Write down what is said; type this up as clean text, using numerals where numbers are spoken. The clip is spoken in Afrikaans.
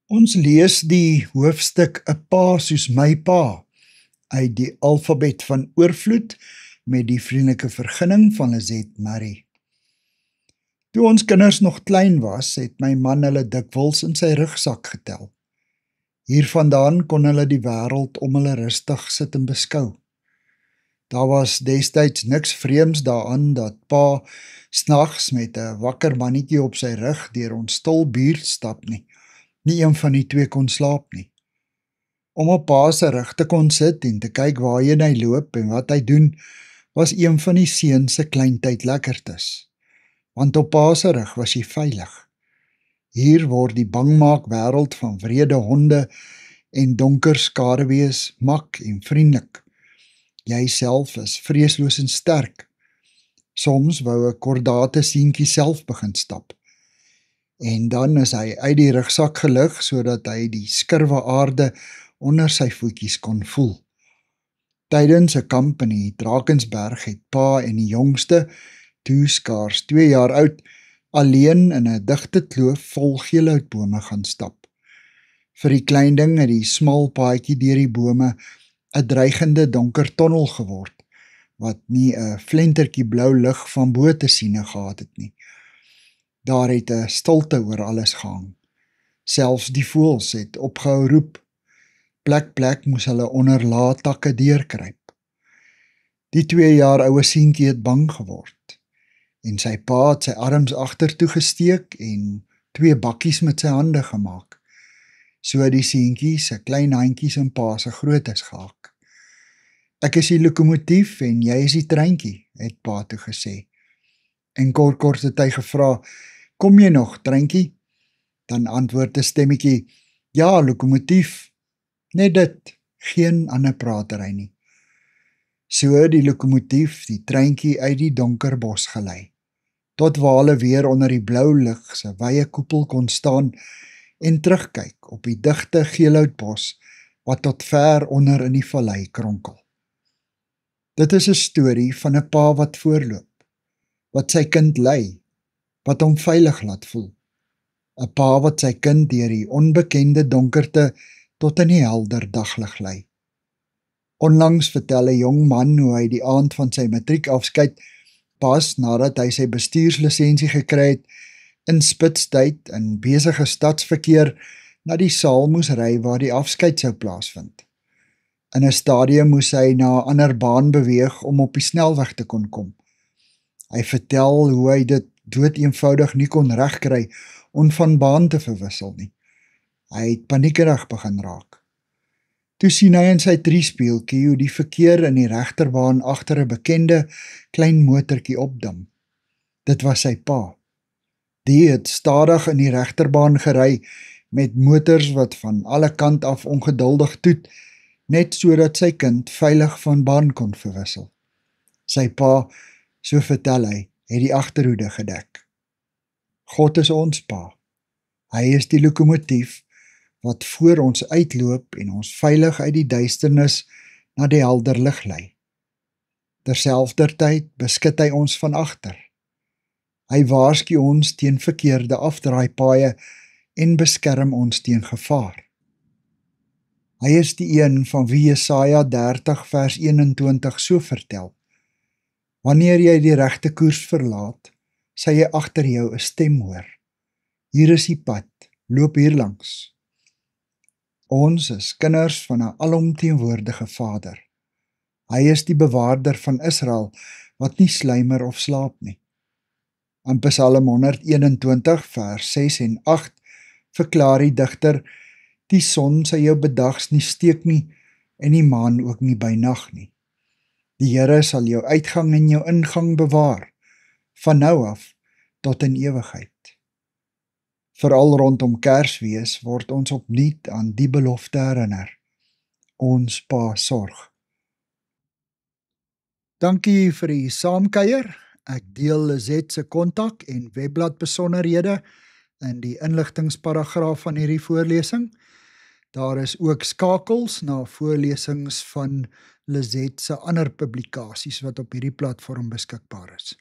Ons lees die hoofstuk 'n pa soos my pa uit die alfabet van oorvloed met die vriendelike vergunning van Lizet Marie. Toe ons kinders nog klein was, het my man hulle dikwels in sy rugsak getel. Hiervandaan kon hulle die wêreld om hulle rustig sit en beskou. Daar was destyds niks vreemds daaraan dat pa snags met 'n wakker mannetjie op sy rug deur ons stil buurt stap nie. Nie een van die twee kon slaap nie. Om op pa se rug te kon sit en te kyk waarheen hy loop en wat hy doen, was een van die seuns se kleintyd lekkertes. Want op pa se rug was jy veilig. Hier word die bangmaak wêreld van wrede honde en donker skaduwees mak en vriendelik. Jy self is vreesloos en sterk. Soms wou 'n kordate seentjie self begin stap. En dan is hy uit die rugsak gelig sodat hy die skurwe aarde onder sy voetjies kon voel. Tydens 'n kamp in die Drakensberg het pa en die jongste, toe skaars 2 jaar oud, alleen in 'n digte kloof vol geelhoutbome gaan stap. Vir die klein ding het die smal paadjie deur die bome 'n dreigende donker tonnel geword, wat nie 'n flentertjie blou lig van bo te siene gehad het nie. Daar het 'n stilte oor alles gehang. Selfs die voëls het opgehou roep. Plek moes hulle onder lae takke deurkruip. Die 2 jaar oue seentjie het bang geword, en sy pa het sy arms agtertoe gesteek en 2 bakkies met sy hande gemaak. So die seentjie se klein handjies in pa se grootes gehaak. Ek is die lokomotief en jy is die treintjie, het pa toe gesê. En kort het hy gevra, kom jy nog, treintjie? Dan antwoord 'n stemmetjie, ja, lokomotief. Net dit, geen ander pratery nie. So die lokomotief die treintjie uit die donker bos gelei, tot waar hulle weer onder die blou lig se wye koepel kon staan en terugkyk op die digte geelhoutbos wat tot ver onder in die vallei kronkel. Dit is 'n storie van 'n pa wat voorloop, wat sy kind lei, wat hom veilig laat voel. 'n Pa wat sy kind deur die onbekende donkerte tot in die helder daglig lei. Onlangs vertel 'n jong man hoe hy die aand van sy matriekafskeid, pas nadat hy sy bestuurslisensie gekry het, in spitstyd in besige stadsverkeer na die saal moes ry waar die afskeid sou plaasvind. In 'n stadium moes hy na 'n ander baan beweeg om op die snelweg te kon kom. Hy vertel hoe hy dit doeteenvoudig nie kon regkry om van baan te verwissel nie. Hy het paniekerig begin raak. Toe sien hy in sy triespieeltjie hoe die verkeer in die regterbaan agter 'n bekende klein motortjie opdam. Dit was sy pa. Die het stadig in die regterbaan gery met motors wat van alle kant af ongeduldig toet, net sodat sy kind veilig van baan kon verwissel. Sy pa, so vertel hy, het die agterhoede gedek. God is ons pa. Hy is die lokomotief wat voor ons uitloop en ons veilig uit die duisternis na die helder lig lei. Terselfdertyd beskut hy ons van agter. Hy waarsku ons teen verkeerde afdraaipaaie en beskerm ons teen gevaar. Hy is die een van wie Jesaja 30 vers 21 so vertel. Wanneer jy die regte koers verlaat, sal jy agter jou 'n stem hoor. Hier is die pad, loop hier langs. Ons is kinders van 'n alomteenwoordige Vader. Hy is die bewaarder van Israel, wat nie sluimer of slaap nie. In Psalm 121 vers 6 en 8 verklaar die digter, die son sal jou bedags nie steek nie, en die maan ook nie by nag nie. Die Here sal jou uitgang en jou ingang bewaar, van nou af tot in ewigheid. Veral rondom Kersfees word ons opnuut aan die belofte herinner. Ons pa sorg. Dankie vir die saamkuier. Ek deel Lizet se kontak en webblad besonderhede in die inligtingsparagraaf van hierdie voorlesing. Daar is ook skakels na voorlesings van Lizet se ander publikasies wat op hierdie platform beskikbaar is.